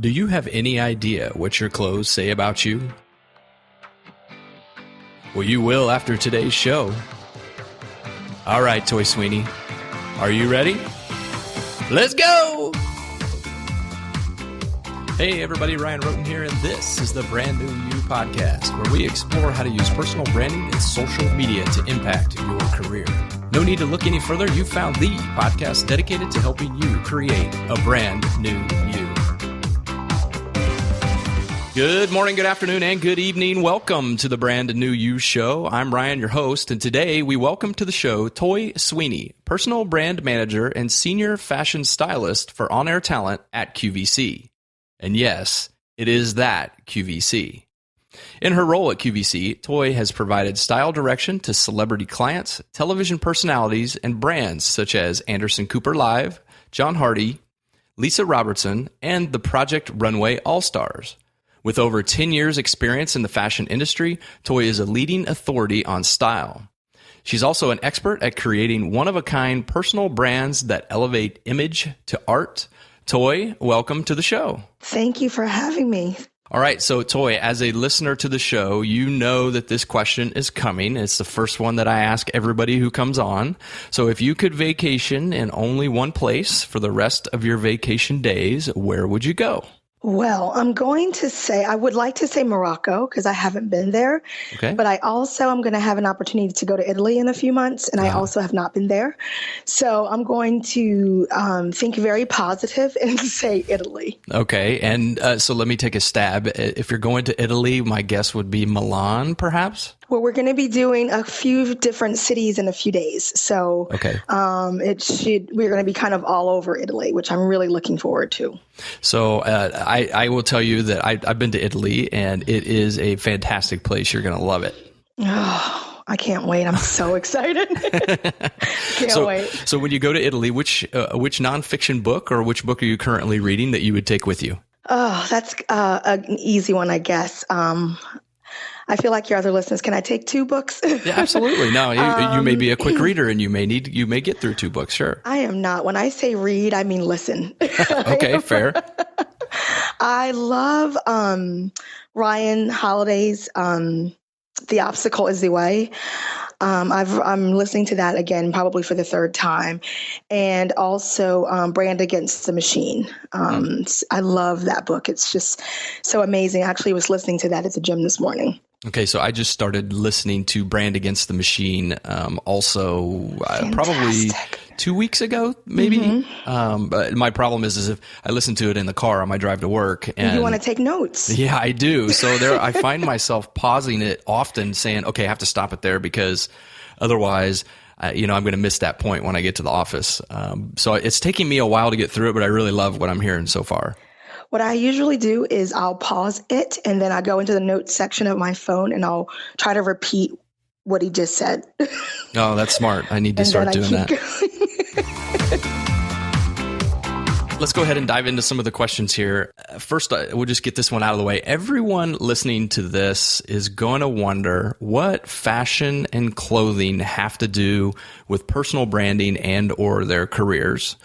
Do you have any idea what your clothes say about you? Well, you will after today's show. All right, Toi Sweeney, are you ready? Let's go! Hey everybody, Ryan Roten here, and this is the Brand New You podcast, where we explore how to use personal branding and social media to impact your career. No need to look any further. You found the podcast dedicated to helping you create a brand new you. Good morning, good afternoon, and good evening. Welcome to the Brand New You show. I'm Ryan, your host, and today we welcome to the show Toi Sweeney, personal brand manager and senior fashion stylist for on-air talent at QVC. And yes, it is that QVC. In her role at QVC, Toi has provided style direction to celebrity clients, television personalities, and brands such as Anderson Cooper Live, John Hardy, Lisa Robertson, and the Project Runway All Stars. With over 10 years' experience in the fashion industry, Toi is a leading authority on style. She's also an expert at creating one-of-a-kind personal brands that elevate image to art. Toi, welcome to the show. Thank you for having me. All right, so Toi, as a listener to the show, you know that this question is coming. It's the first one that I ask everybody who comes on. So if you could vacation in only one place for the rest of your vacation days, where would you go? Well, I would like to say Morocco because I haven't been there. Okay. But I'm going to have an opportunity to go to Italy in a few months, and I also have not been there. So I'm going to think very positive and say Italy. Okay. And so let me take a stab. If you're going to Italy, my guess would be Milan, perhaps? Well, we're going to be doing a few different cities in a few days. So okay. We're going to be kind of all over Italy, which I'm really looking forward to. So I will tell you that I've been to Italy, and it is a fantastic place. You're going to love it. Oh, I can't wait. I'm so excited. Can't wait. So when you go to Italy, which nonfiction book or which book are you currently reading that you would take with you? Oh, that's an easy one, I guess. I feel like your other listeners, can I take two books? Yeah, absolutely. No, you may be a quick reader and you may get through two books. Sure. I am not. When I say read, I mean listen. Okay, fair. I love Ryan Holiday's The Obstacle is the Way. I'm listening to that again, probably for the third time. And also Brand Against the Machine. I love that book. It's just so amazing. I actually was listening to that at the gym this morning. Okay, so I just started listening to Brand Against the Machine probably 2 weeks ago, maybe. Mm-hmm. But my problem is if I listen to it in the car on my drive to work. And you want to take notes. Yeah, I do. So I find myself pausing it often saying, okay, I have to stop it there because otherwise, I'm going to miss that point when I get to the office. So it's taking me a while to get through it, but I really love what I'm hearing so far. What I usually do is I'll pause it and then I go into the notes section of my phone and I'll try to repeat what he just said. Oh, that's smart. I need to start doing that. Let's go ahead and dive into some of the questions here. First, we'll just get this one out of the way. Everyone listening to this is going to wonder what fashion and clothing have to do with personal branding and or their careers.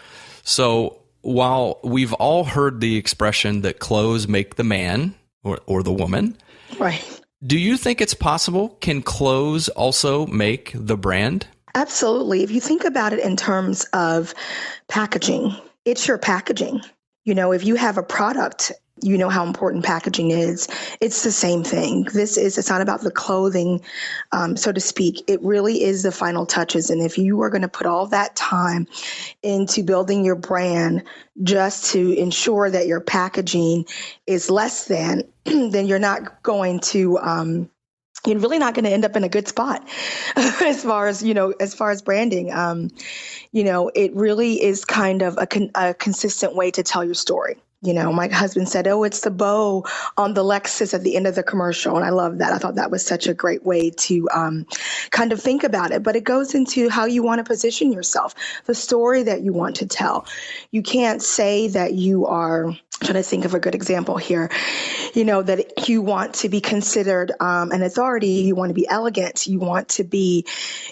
So while we've all heard the expression that clothes make the man or the woman, right? Do you think it's possible? Can clothes also make the brand? Absolutely. If you think about it in terms of packaging, it's your packaging. If you have a product, you know how important packaging is. It's the same thing. It's not about the clothing, so to speak. It really is the final touches. And if you are going to put all that time into building your brand just to ensure that your packaging is less than, then you're not going to, you're really not going to end up in a good spot as far as branding. It really is kind of a consistent way to tell your story. My husband said, oh, it's the bow on the Lexus at the end of the commercial. And I love that. I thought that was such a great way to kind of think about it. But it goes into how you want to position yourself, the story that you want to tell. You can't say that you are, I'm trying to think of a good example here. that you want to be considered an authority. You want to be elegant. You want to be,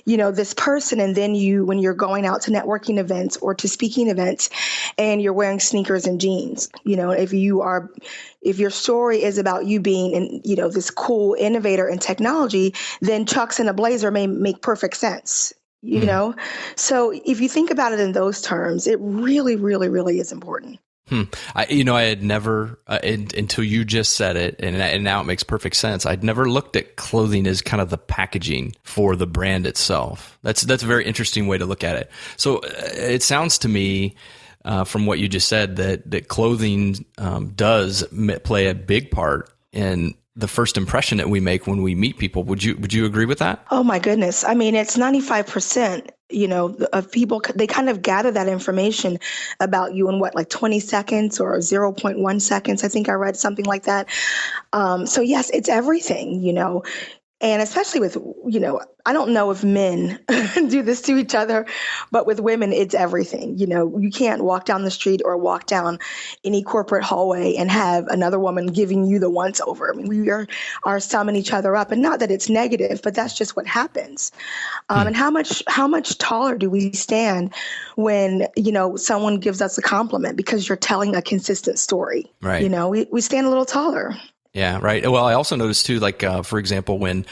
this person. And then when you're going out to networking events or to speaking events and you're wearing sneakers and jeans, if your story is about you being, this cool innovator in technology, then Chucks and a blazer may make perfect sense. So if you think about it in those terms, it really, really, really is important. I had never, until you just said it, and now it makes perfect sense. I'd never looked at clothing as kind of the packaging for the brand itself. That's a very interesting way to look at it. So it sounds to me, from what you just said, that clothing does play a big part in the first impression that we make when we meet people. Would you agree with that? Oh my goodness. I mean, it's 95%, of people, they kind of gather that information about you in 20 seconds or 0.1 seconds. I think I read something like that. So yes, it's everything, and especially with, I don't know if men do this to each other, but with women, it's everything. You can't walk down the street or walk down any corporate hallway and have another woman giving you the once over. I mean, we are summing each other up, and not that it's negative, but that's just what happens. And how much taller do we stand when, someone gives us a compliment because you're telling a consistent story? Right. We stand a little taller. Yeah, right. Well, I also noticed too, for example, when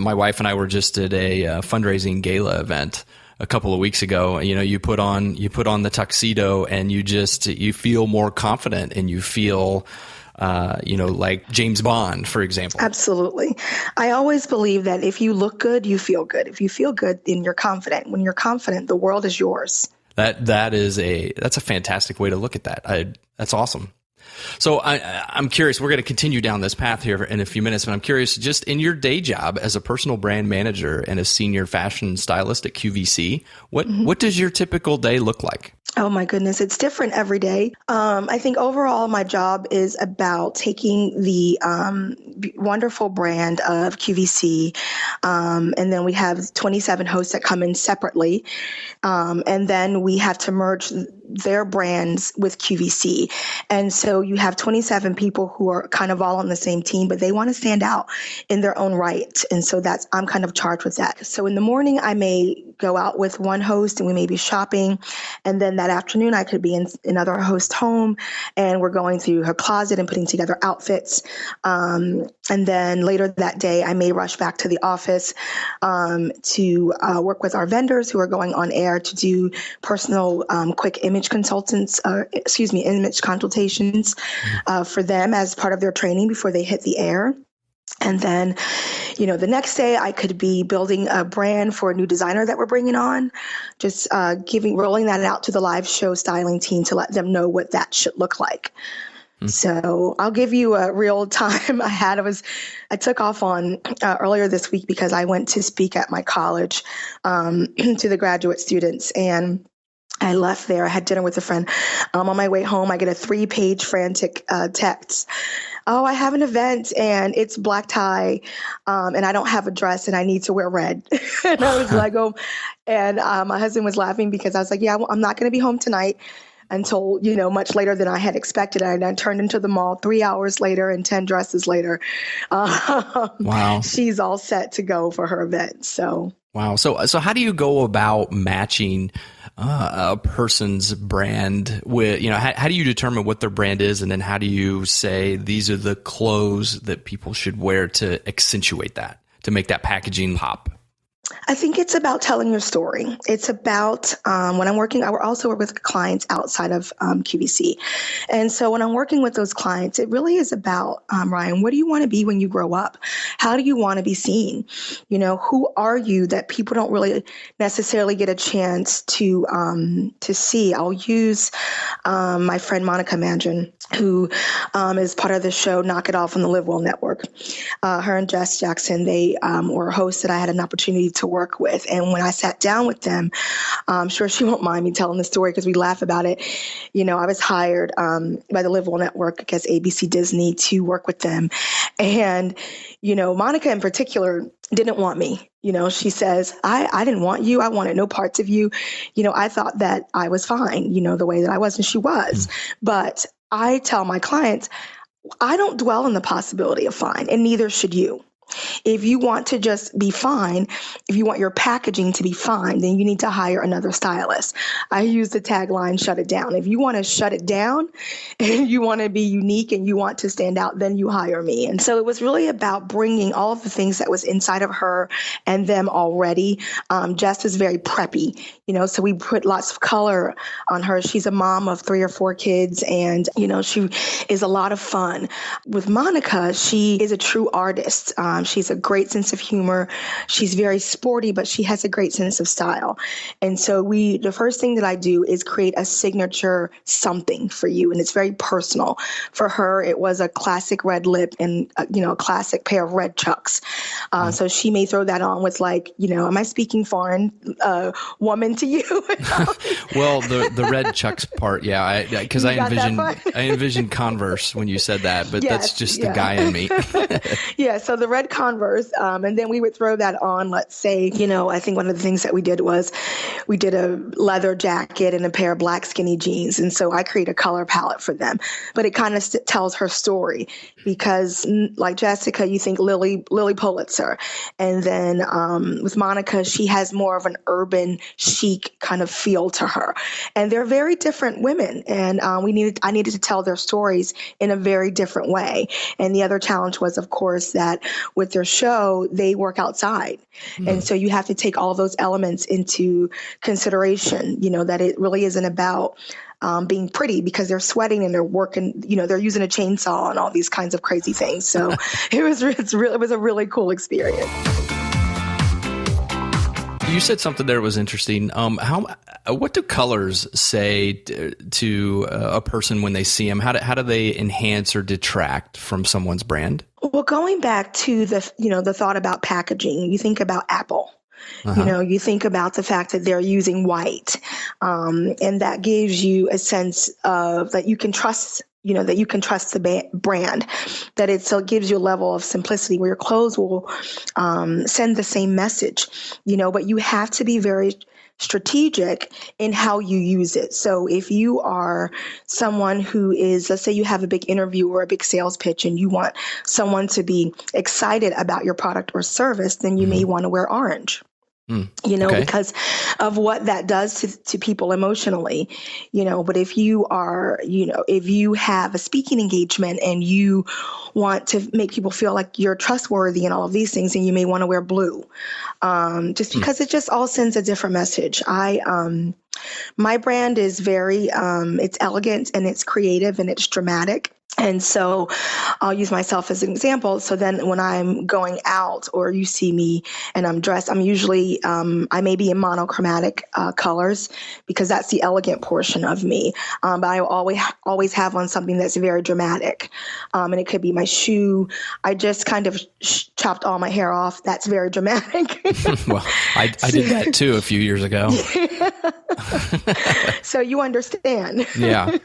my wife and I were just at a fundraising gala event a couple of weeks ago, you put on the tuxedo and you feel more confident and you feel, like James Bond, for example. Absolutely. I always believe that if you look good, you feel good. If you feel good, then you're confident. When you're confident, the world is yours. That's a fantastic way to look at that. That's awesome. So I'm curious, we're going to continue down this path here in a few minutes, but I'm curious, just in your day job as a personal brand manager and a senior fashion stylist at QVC, what does your typical day look like? Oh my goodness, it's different every day. I think overall my job is about taking the wonderful brand of QVC, and then we have 27 hosts that come in separately, and then we have to merge their brands with QVC. And so you have 27 people who are kind of all on the same team, but they want to stand out in their own right. And so I'm kind of charged with that. So in the morning, I may go out with one host and we may be shopping. And then that afternoon, I could be in another host home and we're going through her closet and putting together outfits. And then later that day, I may rush back to the office to work with our vendors who are going on air to do personal quick image consultations for them as part of their training before they hit the air. And then, the next day I could be building a brand for a new designer that we're bringing on, just rolling that out to the live show styling team to let them know what that should look like. So I'll give you a real time I had. I took off on earlier this week because I went to speak at my college to the graduate students, and I left there. I had dinner with a friend. On my way home, I get a 3-page frantic text. Oh, I have an event and it's black tie, and I don't have a dress and I need to wear red. And I was like, oh, and my husband was laughing because I was like, yeah, I'm not going to be home tonight until, much later than I had expected. And I turned into the mall 3 hours later and 10 dresses later. Wow. She's all set to go for her event. So. Wow. So how do you go about matching a person's brand with, how do you determine what their brand is? And then how do you say these are the clothes that people should wear to accentuate that, to make that packaging pop? I think it's about telling your story. It's about when I'm working, I also work with clients outside of QVC. And so when I'm working with those clients, it really is about, Ryan, what do you want to be when you grow up? How do you want to be seen? Who are you that people don't really necessarily get a chance to see? I'll use my friend Monica Mandrin, who is part of the show Knock It Off on the Live Well Network. Her and Jess Jackson, they were hosts that I had an opportunity to work with. And when I sat down with them, I'm sure she won't mind me telling the story because we laugh about it. I was hired by the Live Well Network, I guess ABC Disney, to work with them. And, Monica in particular didn't want me. She says, I didn't want you. I wanted no parts of you. I thought that I was fine, the way that I was, and she was. But I tell my clients, I don't dwell on the possibility of fine, and neither should you. If you want to just be fine, if you want your packaging to be fine, then you need to hire another stylist. I use the tagline, shut it down. If you want to shut it down and you want to be unique and you want to stand out, then you hire me. And so it was really about bringing all of the things that was inside of her and them already. Jess is very preppy, so we put lots of color on her. She's a mom of 3 or 4 kids, and, she is a lot of fun. With Monica, she is a true artist. She's a great sense of humor. She's very sporty, but she has a great sense of style. And so the first thing that I do is create a signature something for you. And it's very personal. For her, it was a classic red lip and, a classic pair of red Chucks. So she may throw that on with am I speaking foreign woman to you? Well, the red Chucks part. Yeah. Because I envisioned Converse when you said that, but that's just the guy in me. Yeah. So the red Converse, and then we would throw that on, let's say, I think one of the things that we did was we did a leather jacket and a pair of black skinny jeans. And so I create a color palette for them, but it kind of tells her story because like Jessica, you think Lily Pulitzer. And then with Monica, she has more of an urban chic kind of feel to her. And they're very different women. And I needed to tell their stories in a very different way. And the other challenge was, of course, that with their show, they work outside. Mm. And so you have to take all those elements into consideration, that it really isn't about being pretty because they're sweating and they're working, they're using a chainsaw and all these kinds of crazy things. So it was a really cool experience. You said something there was interesting. What do colors say to a person when they see them? How do they enhance or detract from someone's brand? Well, going back to the thought about packaging, you think about Apple. Uh-huh. You think about the fact that they're using white, and that gives you a sense of that you can trust. That you can trust the brand, that it still gives you a level of simplicity where your clothes will send the same message, but you have to be very strategic in how you use it. So if you are someone who is, let's say you have a big interview or a big sales pitch and you want someone to be excited about your product or service, then you may want to wear orange. Okay. Because of what that does to people emotionally, but if you are, if you have a speaking engagement and you want to make people feel like you're trustworthy and all of these things, then you may want to wear blue, just because it just all sends a different message. My brand is very, it's elegant and it's creative and it's dramatic. And so I'll use myself as an example. So then when I'm going out or you see me and I'm dressed, I'm usually, I may be in monochromatic colors because that's the elegant portion of me. But I always have on something that's very dramatic. And it could be my shoe. I just kind of chopped all my hair off. That's very dramatic. Well, I did that too a few years ago. So you understand. Yeah.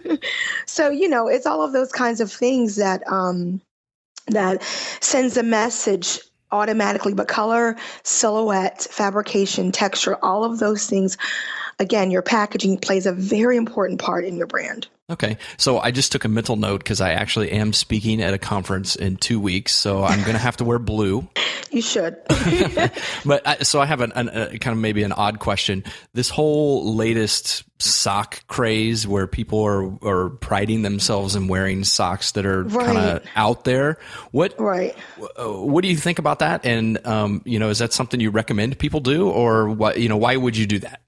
So, it's all of those kinds of things that that sends a message automatically. But color, silhouette, fabrication, texture, all of those things, again, your packaging plays a very important part in your brand. Okay. So I just took a mental note because I actually am speaking at a conference in 2 weeks. So I'm going to have to wear blue. You should. But so I have a kind of maybe an odd question. This whole latest sock craze where people are priding themselves in wearing socks that are kind of out there. What do you think about that? And, is that something you recommend people do, or what, why would you do that?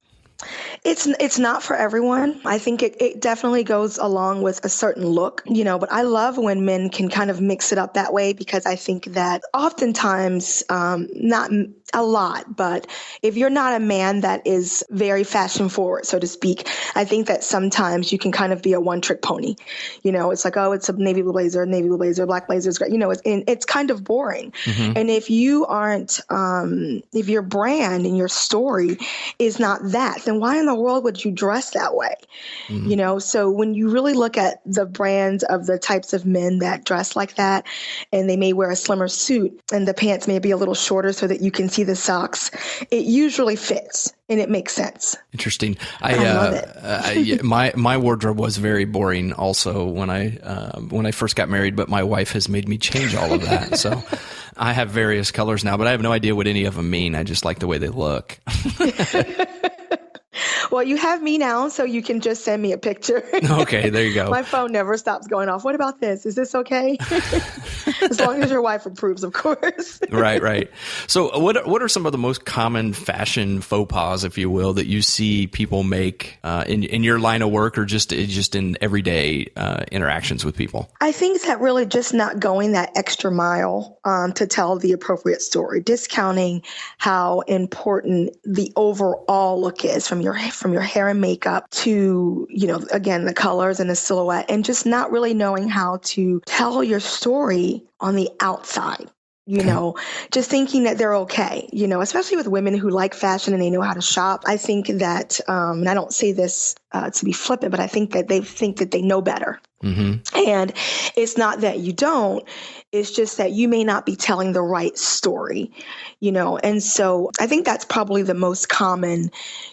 It's not for everyone. I think it definitely goes along with a certain look, but I love when men can kind of mix it up that way, because I think that oftentimes, not a lot, but if you're not a man that is very fashion forward, so to speak, I think that sometimes you can kind of be a one trick pony. It's like, oh, it's a navy blue blazer, black blazers, it's kind of boring. Mm-hmm. And if you aren't, if your brand and your story is not that, then why in the the world would you dress that way? You know, so when you really look at the brands of the types of men that dress like that, and they may wear a slimmer suit and the pants may be a little shorter so that you can see the socks, it usually fits and it makes sense. Interesting. I love it. My wardrobe was very boring also when I first got married, but my wife has made me change all of that. So I have various colors now, but I have no idea what any of them mean. I just like the way they look. Well, you have me now, so you can just send me a picture. Okay, there you go. My phone never stops going off. What about this? Is this okay? As long as your wife approves, of course. Right. So what are some of the most common fashion faux pas, if you will, that you see people make in your line of work or just in everyday interactions with people? I think that really just not going that extra mile to tell the appropriate story, discounting how important the overall look is from your hair and makeup to, you know, again, the colors and the silhouette, and just not really knowing how to tell your story on the outside. You know, just thinking that they're okay, you know, especially with women who like fashion and they know how to shop. I think that, and I don't say this to be flippant, but I think that they think that they know better. And it's not that you don't, it's just that you may not be telling the right story, you know. And so I think that's probably the most common,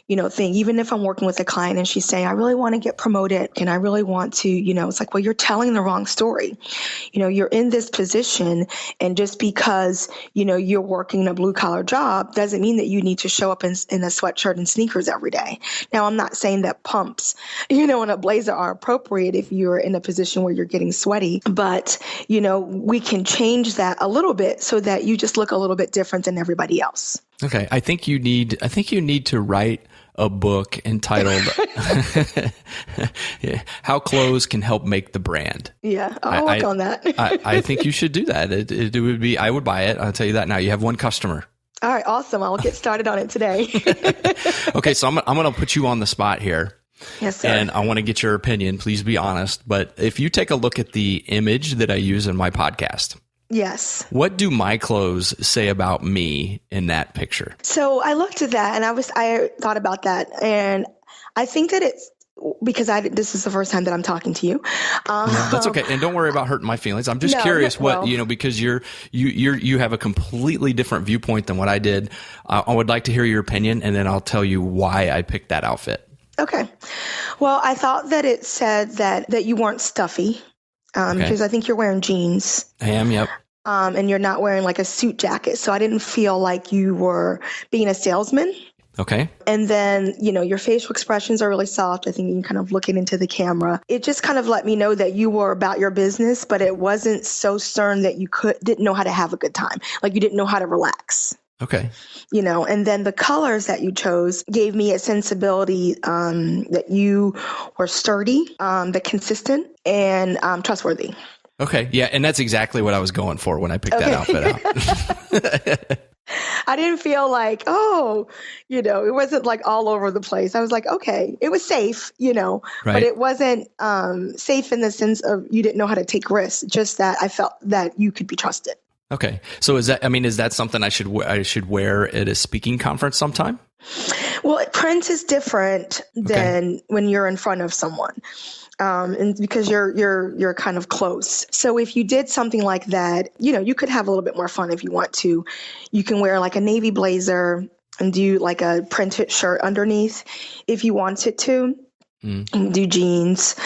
you know, thing. Even if I'm working with a client and she's saying, I really want to get promoted and I really want to, you know, it's like, well, you're telling the wrong story. You know, you're in this position, and just because, you know, you're working a blue collar job doesn't mean that you need to show up in a sweatshirt and sneakers every day. Now, I'm not saying that pumps, you know, and a blazer are appropriate if you're in a position where you're getting sweaty, but, you know, we can change that a little bit so that you just look a little bit different than everybody else. Okay. I think you need to write a book entitled How Clothes Can Help Make the Brand. Yeah, I'll work on that. I think you should do that. It would be, I would buy it. I'll tell you that now. You have one customer. All right, awesome. I'll get started on it today. Okay, so I'm going to put you on the spot here. Yes, sir. And I want to get your opinion. Please be honest. But if you take a look at the image that I use in my podcast, yes. What do my clothes say about me in that picture? So I looked at that and I thought about that. And I think that it's because this is the first time that I'm talking to you. That's okay. And don't worry about hurting my feelings. I'm just curious because you have a completely different viewpoint than what I did. I would like to hear your opinion, and then I'll tell you why I picked that outfit. Okay. Well, I thought that it said that you weren't stuffy, because I think you're wearing jeans. I am. Yep. And you're not wearing like a suit jacket. So I didn't feel like you were being a salesman. Okay. And then, you know, your facial expressions are really soft. I think you kind of looking into the camera. It just kind of let me know that you were about your business, but it wasn't so stern that you didn't know how to have a good time. Like you didn't know how to relax. Okay. You know, and then the colors that you chose gave me a sensibility that you were sturdy, that consistent, and trustworthy. Okay. Yeah. And that's exactly what I was going for when I picked that outfit out. I didn't feel like, you know, it wasn't like all over the place. I was like, okay, it was safe, you know, right. But it wasn't safe in the sense of you didn't know how to take risks, just that I felt that you could be trusted. Okay. So is that something I should wear at a speaking conference sometime? Well, print is different than when you're in front of someone. And because you're kind of close. So if you did something like that, you know, you could have a little bit more fun if you want to. You can wear like a navy blazer and do like a printed shirt underneath if you wanted to. And do jeans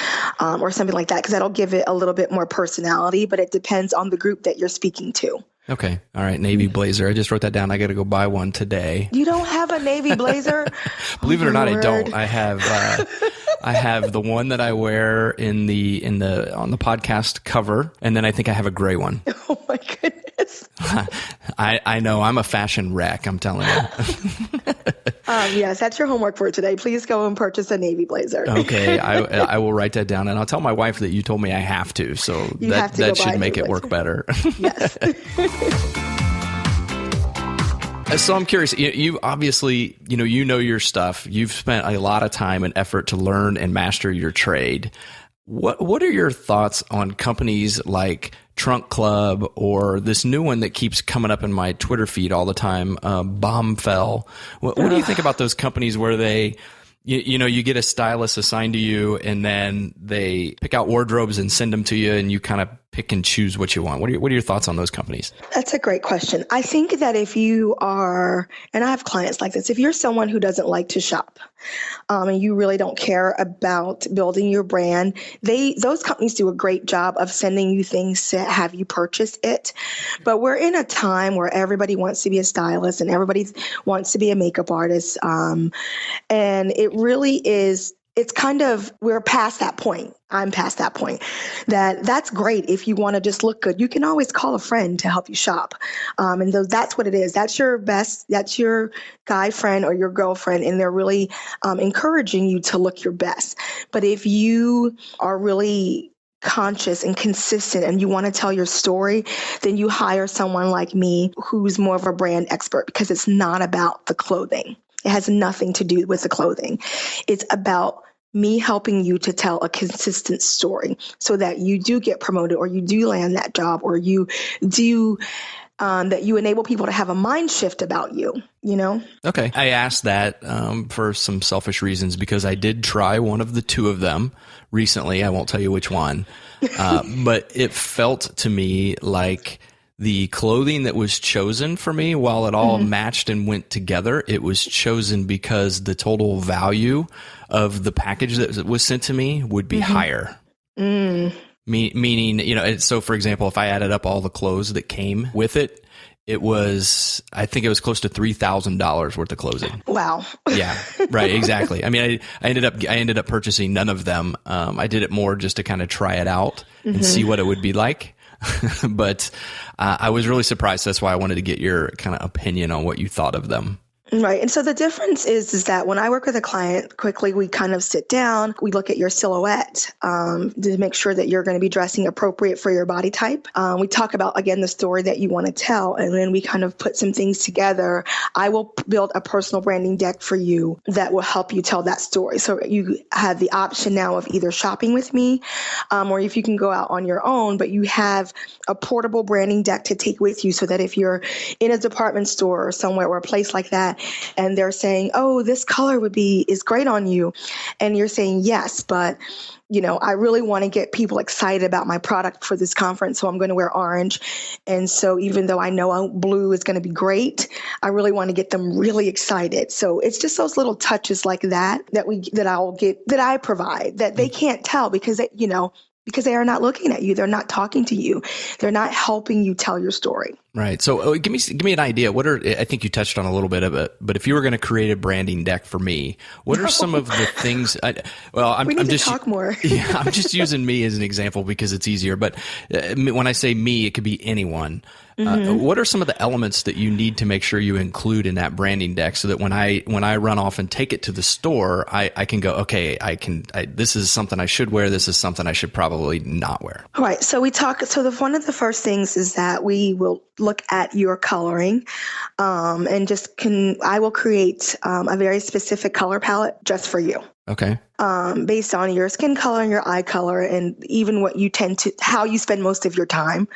or something like that, because that'll give it a little bit more personality, but it depends on the group that you're speaking to. Okay. All right. Navy blazer. I just wrote that down. I got to go buy one today. You don't have a navy blazer? Believe it or not, I don't. I have the one that I wear on the podcast cover, and then I think I have a gray one. Oh my goodness. I know. I'm a fashion wreck, I'm telling you. Yes, that's your homework for today. Please go and purchase a navy blazer. Okay. I will write that down, and I'll tell my wife that you told me I have to. So that should make it work better. Yes. So I'm curious, you obviously, you know your stuff. You've spent a lot of time and effort to learn and master your trade. What are your thoughts on companies like Trunk Club or this new one that keeps coming up in my Twitter feed all the time, Bombfell? What do you think about those companies where they you get a stylist assigned to you, and then they pick out wardrobes and send them to you, and you kind of pick and choose what you want. What are your thoughts on those companies? That's a great question. I think that if you are, and I have clients like this, if you're someone who doesn't like to shop, and you really don't care about building your brand, those companies do a great job of sending you things to have you purchase it. But we're in a time where everybody wants to be a stylist and everybody wants to be a makeup artist. And it really is, it's kind of, we're past that point. I'm past that point. That's great if you want to just look good. You can always call a friend to help you shop. And that's what it is. That's your guy friend or your girlfriend, and they're really encouraging you to look your best. But if you are really conscious and consistent and you want to tell your story, then you hire someone like me who's more of a brand expert, because it's not about the clothing. It has nothing to do with the clothing. It's about me helping you to tell a consistent story so that you do get promoted or you do land that job or you do that you enable people to have a mind shift about you, Okay. I asked that for some selfish reasons because I did try one of the two of them recently. I won't tell you which one, but it felt to me like the clothing that was chosen for me, while it all matched and went together, it was chosen because the total value of the package that was sent to me would be higher. Meaning, so for example, if I added up all the clothes that came with it, I think it was close to $3,000 worth of clothing. Wow. Yeah, right. Exactly. I mean, I ended up purchasing none of them. I did it more just to kind of try it out and see what it would be like. But I was really surprised. That's why I wanted to get your kind of opinion on what you thought of them. Right. And so the difference is that when I work with a client, quickly, we kind of sit down, we look at your silhouette to make sure that you're going to be dressing appropriate for your body type. We talk about, again, the story that you want to tell, and then we kind of put some things together. I will build a personal branding deck for you that will help you tell that story. So you have the option now of either shopping with me or if you can go out on your own, but you have a portable branding deck to take with you so that if you're in a department store or somewhere or a place like that, and they're saying, oh, this color is great on you. And you're saying, yes, but I really want to get people excited about my product for this conference. So I'm going to wear orange. And so even though I know blue is going to be great, I really want to get them really excited. So it's just those little touches like that I provide that they can't tell because they are not looking at you. They're not talking to you. They're not helping you tell your story. Right. So give me an idea. I think you touched on a little bit of it, but if you were going to create a branding deck for me, what are some of the things? We need to talk more. Yeah, I'm just using me as an example because it's easier. But when I say me, it could be anyone. What are some of the elements that you need to make sure you include in that branding deck so that when I run off and take it to the store, I can go, okay, this is something I should wear. This is something I should probably not wear. All right. So one of the first things is that we will look at your coloring, and I will create a very specific color palette just for you. Okay. Based on your skin color and your eye color and even what you how you spend most of your time.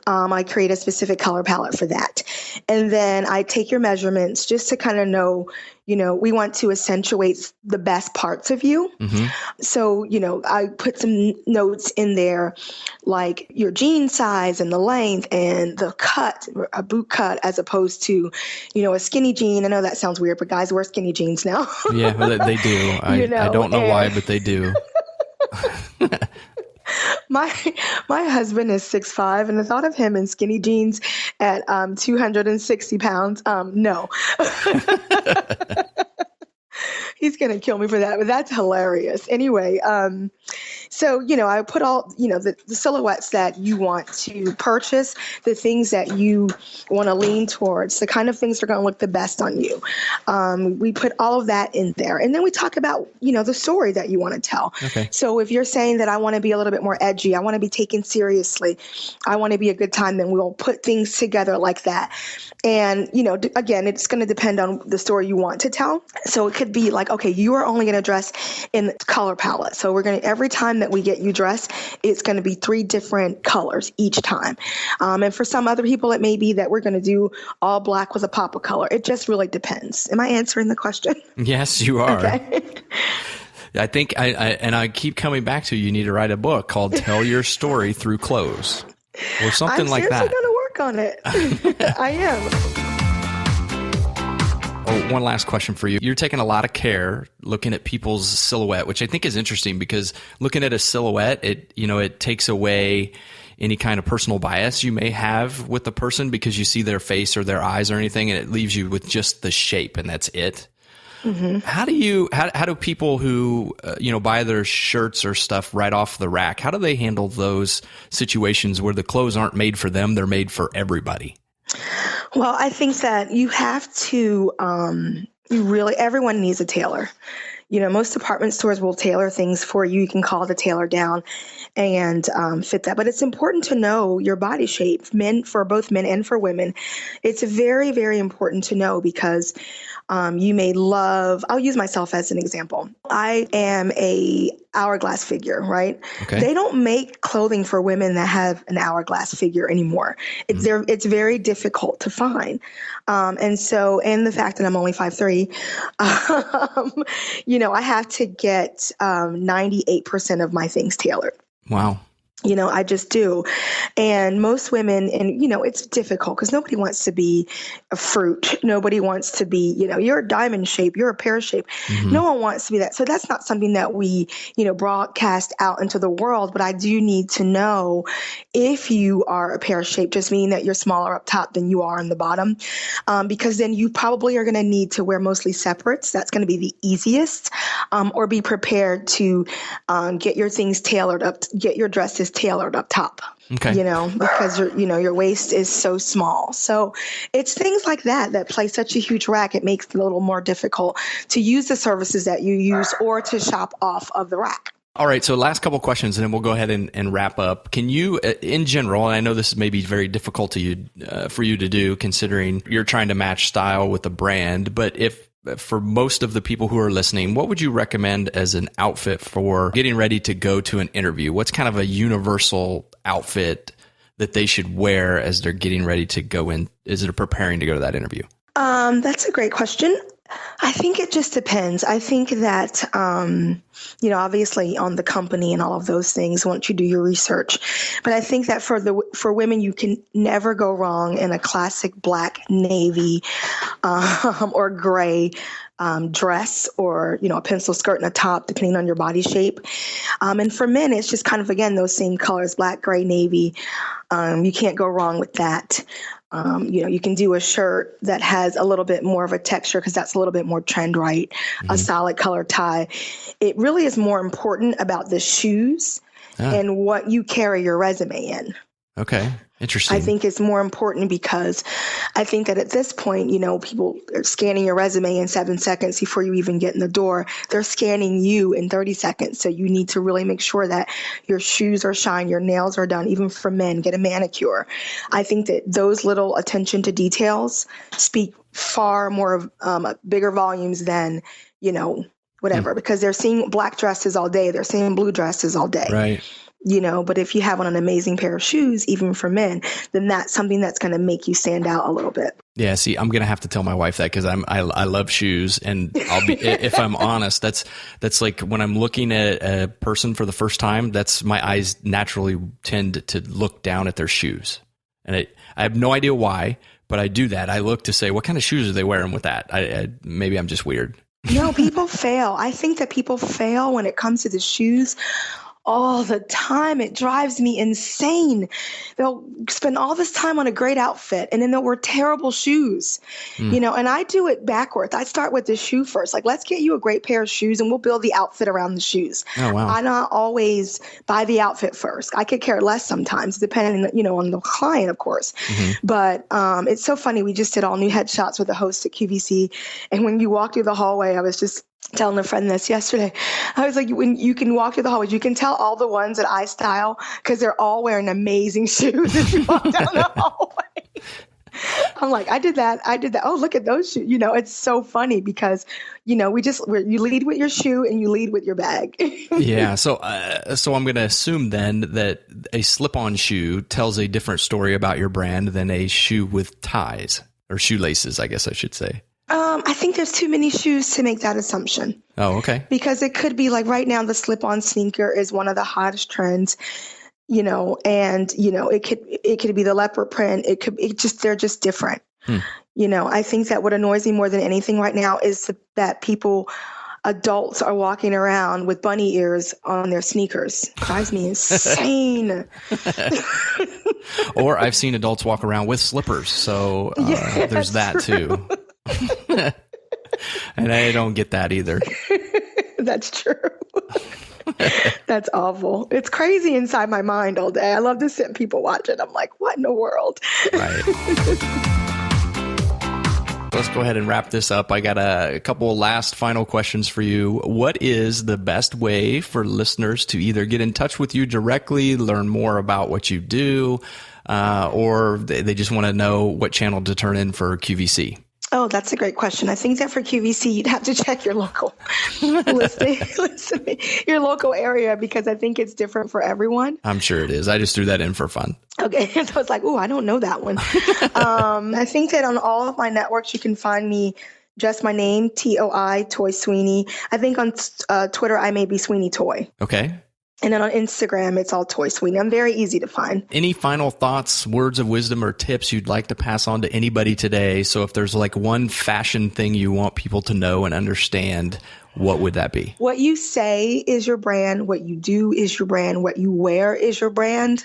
I create a specific color palette for that. And then I take your measurements just to kind of know, we want to accentuate the best parts of you. So, I put some notes in there like your jean size and the length and the cut, a boot cut as opposed to, a skinny jean. I know that sounds weird, but guys wear skinny jeans now. Yeah, they do. I don't know why, but they do. My husband is 6'5", and the thought of him in skinny jeans at 260 pounds, no. He's going to kill me for that, but that's hilarious. Anyway, so, I put all, the silhouettes that you want to purchase, the things that you want to lean towards, the kind of things that are going to look the best on you. We put all of that in there. And then we talk about, the story that you want to tell. Okay. So if you're saying that I want to be a little bit more edgy, I want to be taken seriously, I want to be a good time, then we'll put things together like that. And, again, it's going to depend on the story you want to tell. So it could be like, okay, you are only going to dress in the color palette. So we're going to, every time that we get you dressed, it's going to be 3 different colors each time. And for some other people, it may be that we're going to do all black with a pop of color. It just really depends. Am I answering the question? Yes, you are. Okay. I think I keep coming back to, you need to write a book called Tell Your Story Through Clothes or something like that. I'm seriously going to work on it. I am. Oh, one last question for you. You're taking a lot of care looking at people's silhouette, which I think is interesting because looking at a silhouette, it takes away any kind of personal bias you may have with the person because you see their face or their eyes or anything, and it leaves you with just the shape, and that's it. Mm-hmm. How do people who buy their shirts or stuff right off the rack, how do they handle those situations where the clothes aren't made for them, they're made for everybody? Well, I think that you have to, everyone needs a tailor. Most department stores will tailor things for you. You can call the tailor down and fit that. But it's important to know your body shape, for both men and for women. It's very, very important to know because you may I'll use myself as an example. I am a hourglass figure, right? Okay. They don't make clothing for women that have an hourglass figure anymore. It's very difficult to find. And the fact that I'm only 5'3", I have to get 98% of my things tailored. Wow. I just do. And most women, and, it's difficult because nobody wants to be a fruit. Nobody wants to be, you're a diamond shape, you're a pear shape. Mm-hmm. No one wants to be that. So that's not something that we, broadcast out into the world. But I do need to know if you are a pear shape, just meaning that you're smaller up top than you are on the bottom, because then you probably are going to need to wear mostly separates. That's going to be the easiest, or be prepared to get your things tailored up, get your dresses tailored up top. Okay. Because your waist is so small. So it's things like that play such a huge rack. It makes it a little more difficult to use the services that you use or to shop off of the rack. All right. So last couple questions and then we'll go ahead and wrap up. Can you, in general, and I know this may be very difficult for you to do considering you're trying to match style with the brand, but for most of the people who are listening, what would you recommend as an outfit for getting ready to go to an interview? What's kind of a universal outfit that they should wear as they're getting ready to go in, as they're preparing to go to that interview? That's a great question. I think it just depends. I think that, obviously on the company and all of those things once you do your research. But I think that for women, you can never go wrong in a classic black, navy, or gray dress, or, a pencil skirt and a top, depending on your body shape. And for men, it's just kind of, again, those same colors, black, gray, navy. You can't go wrong with that. You can do a shirt that has a little bit more of a texture because that's a little bit more trend right, a solid color tie. It really is more important about the shoes and what you carry your resume in. Okay. Interesting. I think it's more important because I think that at this point, people are scanning your resume in 7 seconds before you even get in the door. They're scanning you in 30 seconds. So you need to really make sure that your shoes are shined, your nails are done. Even for men, get a manicure. I think that those little attention to details speak far more bigger volumes than, whatever, because they're seeing black dresses all day. They're seeing blue dresses all day. Right. But if you have on an amazing pair of shoes, even for men, then that's something that's going to make you stand out a little bit. Yeah. See, I'm going to have to tell my wife that because I love shoes, and I'll be, if I'm honest, that's like when I'm looking at a person for the first time, that's my eyes naturally tend to look down at their shoes. And I have no idea why, but I do that. I look to say, what kind of shoes are they wearing with that? Maybe I'm just weird. No, people fail. I think that people fail when it comes to the shoes all the time. It drives me insane. They'll spend all this time on a great outfit and then they'll wear terrible shoes, and I do it backwards. I start with the shoe first. Like, let's get you a great pair of shoes and we'll build the outfit around the shoes. Oh, wow. I not always buy the outfit first. I could care less sometimes, depending, on the client, of course. Mm-hmm. But it's so funny. We just did all new headshots with the host at QVC. And when you walk through the hallway, I was just telling a friend this yesterday. I was like, when you can walk through the hallways, you can tell all the ones that I style because they're all wearing amazing shoes as you walk down the hallway. I'm like, I did that. Oh, look at those shoes. It's so funny because, you lead with your shoe and you lead with your bag. Yeah. So I'm going to assume then that a slip-on shoe tells a different story about your brand than a shoe with ties or shoelaces, I guess I should say. I think there's too many shoes to make that assumption. Oh, okay. Because it could be like right now, the slip-on sneaker is one of the hottest trends, and, it could be the leopard print. They're just different. I think that what annoys me more than anything right now is that adults are walking around with bunny ears on their sneakers. Drives me insane. Or I've seen adults walk around with slippers. So there's that too. And I don't get that either. That's true. That's awful. It's crazy inside my mind all day. I love to sit and people watch it. I'm like, what in the world? Right. Let's go ahead and wrap this up. I got a couple last final questions for you. What is the best way for listeners to either get in touch with you directly, learn more about what you do, or they just want to know what channel to turn in for QVC? Oh, that's a great question. I think that for QVC, you'd have to check your local listing, your local area, because I think it's different for everyone. I'm sure it is. I just threw that in for fun. Okay. So it's like, I don't know that one. I think that on all of my networks, you can find me just my name, Toi Sweeney. I think on Twitter, I may be Sweeney Toy. Okay. And then on Instagram, it's all Toi Sweeney. I'm very easy to find. Any final thoughts, words of wisdom, or tips you'd like to pass on to anybody today? So if there's like one fashion thing you want people to know and understand, what would that be? What you say is your brand. What you do is your brand. What you wear is your brand.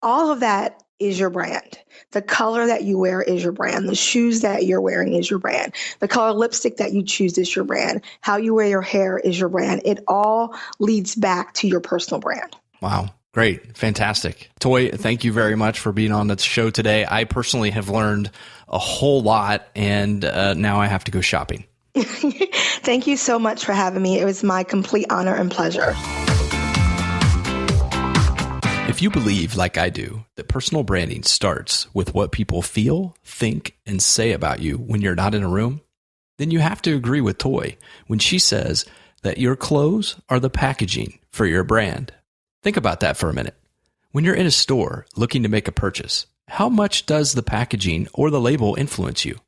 All of that is your brand. The color that you wear is your brand. The shoes that you're wearing is your brand. The color lipstick that you choose is your brand. How you wear your hair is your brand. It all leads back to your personal brand. Wow. Great. Fantastic. Toi, thank you very much for being on the show today. I personally have learned a whole lot, and now I have to go shopping. Thank you so much for having me. It was my complete honor and pleasure. If you believe, like I do, that personal branding starts with what people feel, think, and say about you when you're not in a room, then you have to agree with Toi when she says that your clothes are the packaging for your brand. Think about that for a minute. When you're in a store looking to make a purchase, how much does the packaging or the label influence you?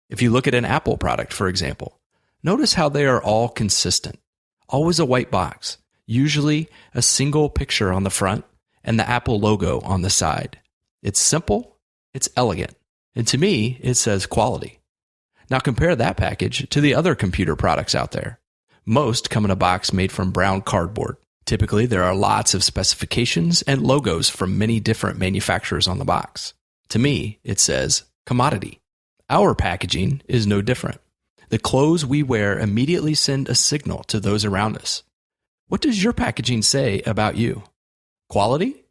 If you look at an Apple product, for example, notice how they are all consistent. Always a white box, usually a single picture on the front, and the Apple logo on the side. It's simple, it's elegant, and to me, it says quality. Now compare that package to the other computer products out there. Most come in a box made from brown cardboard. Typically, there are lots of specifications and logos from many different manufacturers on the box. To me, it says commodity. Our packaging is no different. The clothes we wear immediately send a signal to those around us. What does your packaging say about you? Quality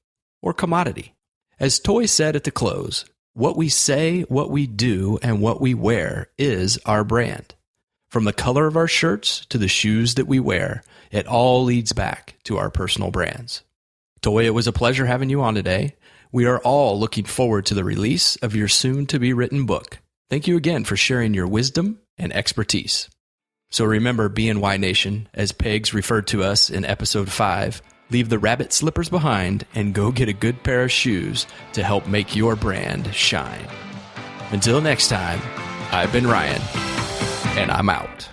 or commodity? As Toi said at the close, what we say, what we do, and what we wear is our brand. From the color of our shirts to the shoes that we wear, it all leads back to our personal brands. Toi, it was a pleasure having you on today. We are all looking forward to the release of your soon-to-be written book. Thank you again for sharing your wisdom and expertise. So remember, BNY Nation, as Pegs referred to us in episode 5, leave the rabbit slippers behind and go get a good pair of shoes to help make your brand shine. Until next time, I've been Ryan, and I'm out.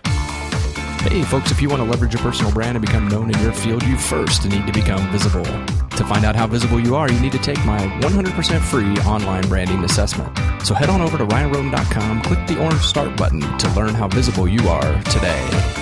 Hey folks, if you want to leverage your personal brand and become known in your field, you first need to become visible. To find out how visible you are, you need to take my 100% free online branding assessment. So head on over to ryanroden.com, click the orange start button to learn how visible you are today.